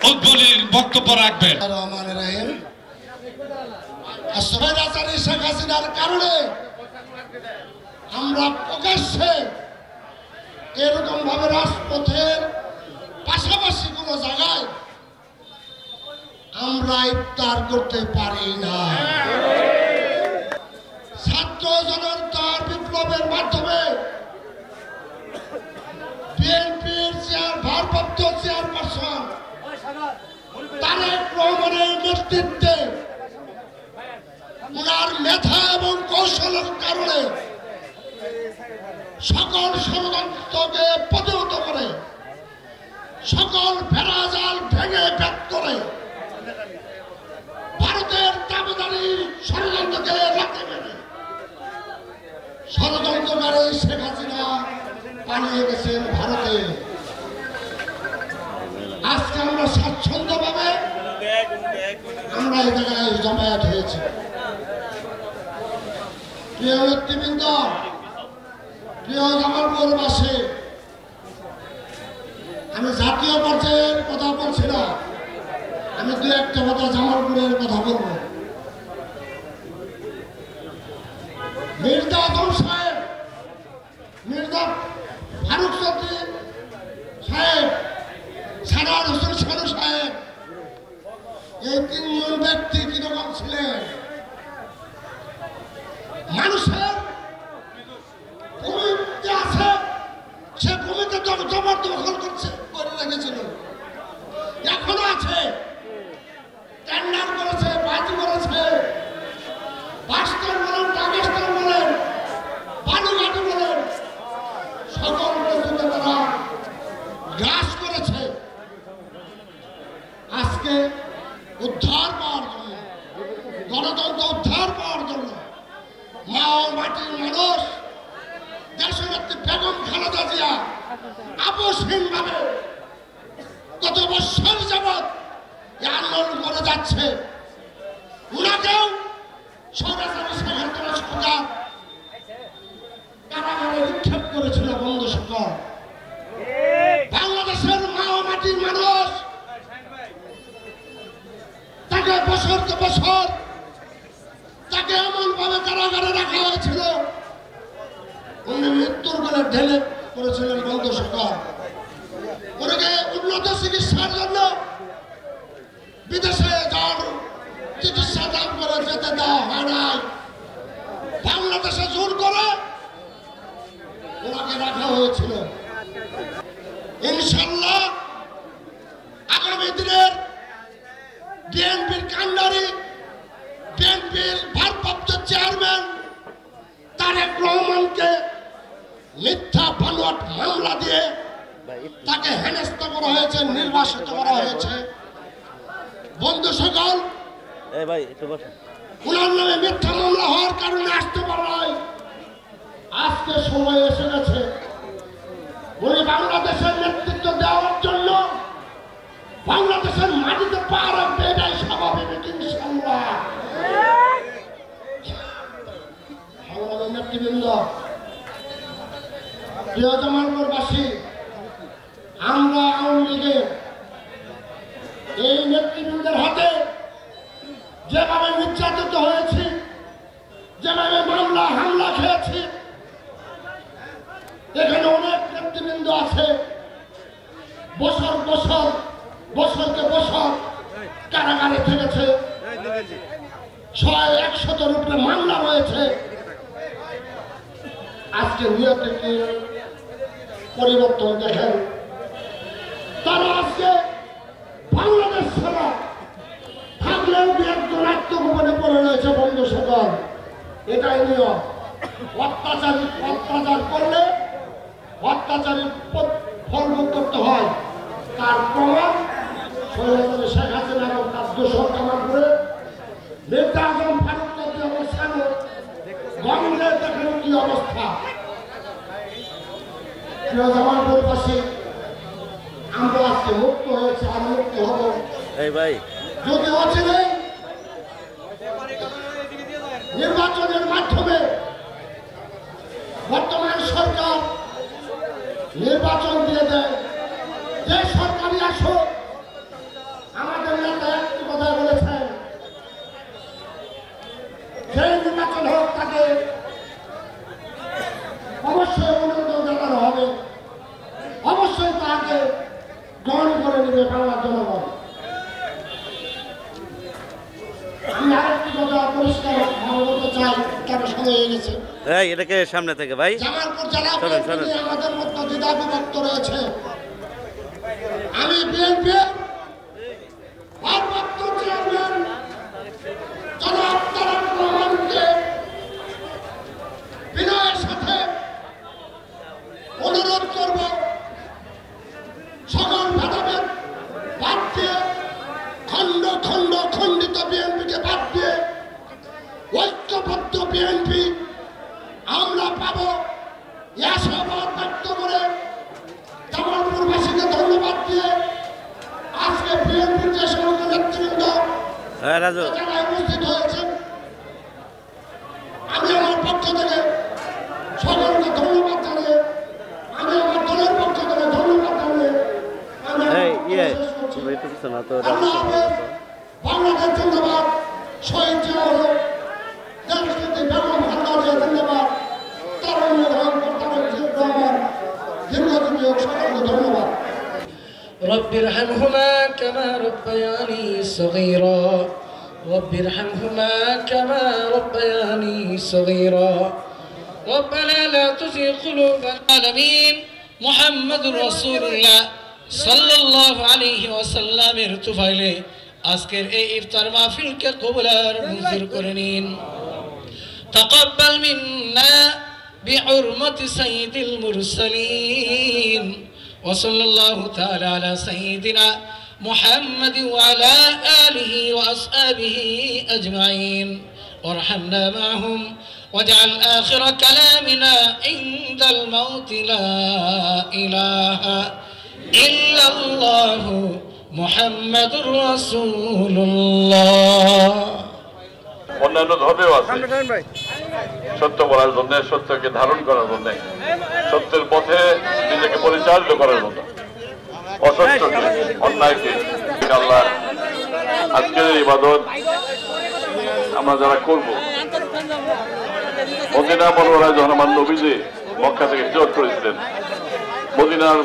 উদ্বোধনী বক্তব্য রাখবেন। শেখ হাসিনার কারণে আমরা প্রকাশ্যে এরকম ভাবে রাজপথের পাশাপাশি কোন জায়গায় আমরা ইফতার করতে পারি না। ছাত্র জনতার বিপ্লবের মাধ্যমে বিএনপির ভারপ্রাপ্ত চেয়ারপারসন তারেক রহমানের নেতৃত্বে ওনার মেধা এবং কৌশলের কারণে সকল ষড়যন্ত্রকে প্রতিহত করে, সকল ভেড়াজাল ভেঙে ভেদ করে ভারতের দাবিদারি ষড়যন্ত্রকে রাখতে পেরে ষড়যন্ত্রকারী শেখ হাসিনা পালিয়ে গেছেন ভারতে। আজকে আমরা স্বাচ্ছন্দ্যভাবে আমরা এই জায়গায় জমায়েত হয়েছি। প্রিয় নেতৃবৃন্দ, প্রিয় জামালপুরবাসী, আমি জাতীয় পর্যায়ের কথা বলছি না, আমি দু একটা কথা জামালপুরের কথা বলবো। মির্জা আজম সাহেব, মির্জা ফারুক চৌধুরী সাহেব, সারার হোসেন শানু সাহেব, এই তিনজন ব্যক্তি কিরকম ছিলেন? মানুষের ভূমিতে আছে, সে ভূমিতে জবরদখল করছে, করে রেখেছিল, এখনো আছে। টেন্ডার করেছে, বাজি করেছে, বাস্তব বলেন, কাগজটার বলেন, বালুঘাটি বলেন, সকল কিছুতে তারা গ্রাস করেছে। আজকে উদ্ধার পাওয়ার জন্য, গণতন্ত্র উদ্ধার পাওয়ার জন্য মা ও মাটির মানুষ, দেশনেত্রী বেগম খালেদা জিয়া আপোষহীনভাবে কত বছর যাবৎ আন্দোলন করে যাচ্ছে। উনাকেও সরাসরি সরকার কারাগারে নিক্ষেপ করেছিল বন্ধু সকল। বাংলাদেশের মা ও মাটির মানুষ তাকে বছর তো বছর তাকে এমন ভাবে কারাগারে রাখা হয়েছিল, উনি মৃত্যুর কোলে ঢেলে করেছিলেন বন্ধু সকল। ওনাকে উন্নত চিকিৎসার জন্য বিদেশে যাওয়ার চিকিৎসা দান করে যেতে দেওয়া হয় নাই, বাংলাদেশে জোর করে ওনাকে রাখা হয়েছিল। ইনশাল্লাহ আগামী দিনের বিএনপির কান্ডারি, বিএনপির ভারপ্রাপ্ত চেয়ারম্যান তারেক রহমানকে মিথ্যা বানোয়াট মামলা দিয়ে তাকে হেনস্থা করা হয়েছে, নির্বাসিত করা হয়েছে। বন্ধু সকল, উনার নামে মিথ্যা মামলা হওয়ার কারণে আসতে পারে নাই। আজকে সময় এসে গেছে উনি বাংলাদেশের নেতৃত্ব দেওয়ার জন্য বাংলাদেশের মাটিতে পা রাখবে, এটাই স্বাভাবিক। ইনশাআল্লাহ নেতৃবৃন্দ, প্রিয় জামালপুরবাসী, আমরা আওয়ামী লীগের এই নেতৃবৃন্দের হাতে যেভাবে নির্যাতিত হয়েছি, যেভাবে মামলা হামলা খেয়েছি, এখানে অনেক নেতৃবৃন্দ আছে বছরকে বছর কারাগারে থেকেছে, 100-100 উপরে মামলা রয়েছে। আজকে নিয়তে কি পরিবর্তন দেখেন, তারা আজকে বাংলাদেশ ছাড়া থাকলেও একজন আত্মগোপনে পড়ে রয়েছে। বন্ধু সকল, এটাই নিয়ম। অত্যাচার করলে অত্যাচারের ফল ভোগ করতে হয়। তার প্রমাণ শেখ হাসিনা এবং তার দোষর কামাল করে মির্জা আজম ফারুক চৌধুরী এবং শানু গঙ্গে দেখেন কি অবস্থা। প্রিয় জামালপুরবাসী, আমরা আজকে মুক্ত হয়েছে, আর মুক্ত হব যদি অচিরে নির্বাচনের মাধ্যমে বর্তমান সরকার নির্বাচন দিয়ে দেয়। যে সরকারি আসন গ্রহণ করে নেবে বাংলার জনগণ। আমি আরেকটি কথা পরিষ্কার বলতে চাই, কেন সময় হয়ে গেছে। এটাকে সামনে থেকে ভাই জামালপুর জেলা আমাদের মধ্যে দ্বিধা বিভক্ত রয়েছে। আমি বিএনপি ভারপ্রাপ্ত চেয়ারম্যান জনাব তারেক রহমানকে বিনয়ের সাথে অনুরোধ করব, সকল ভেদাভেদ বাদ দিয়ে, খণ্ডিত বিএনপিকে বাদ দিয়ে ঐক্যবদ্ধ বিএনপি আমরা পাবো। আশাবাদ ব্যক্ত করে জামালপুরবাসীকে ধন্যবাদ দিয়ে আজকে বিএনপির যে সমস্ত নেতৃবৃন্দ যারা উপস্থিত হয়েছেন, আমি আমার পক্ষ থেকে সকলকে ধন্যবাদ জানিয়ে, আমি আমার দলের পক্ষ থেকে ধন্যবাদ জানিয়ে বাংলাদেশ জিন্দাবাদ, শহীদ জিয়াউর দেশনীতি বেগম খালেদা জিয়া জিন্দাবাদ, তারুণ্যের রহমান দীর্ঘজীবী হোক, সকলকে ধন্যবাদ। رب ارحمهما كما ربياني صغيرا رب ارحمهما كما ربياني صغيرا ربنا لا تزغ قلوبنا العالمين محمد رسول الله صلى الله عليه وسلم ارتفعله আজকের এই ইফতার মাহফিলকে কবুল আর মঞ্জুর করে নিন। তাকাব্বাল মিন্না বিহুরমাতি সাইয়্যিদিল মুরসালিন ওয়া সাল্লাল্লাহু তাআলা আলা সাইয়্যিদিনা মুহাম্মাদ ওয়া আলা আলিহি ওয়া আসহাবিহি আজমাইন ওয়ারহামনা মা'হুম ওয়াজআল আখির কালামিনা ইনদাল মাউত লা ইলাহা ইল্লাল্লাহু মুহাম্মাদুর রাসূলুল্লাহ। অন্যান্য ধর্মেও আছে সত্য বলার জন্য, সত্যকে ধারণ করার জন্য, সত্যের পথে নিজেকে পরিচালিত করার জন্য, অসত্যকে অন্যায়কে। আল্লাহ আজকের ইবাদত আমরা যারা করব, মদিনা মনোহরা যখন আমার নবীজি মক্কা থেকে হিজরত করেছিলেন, মদিনার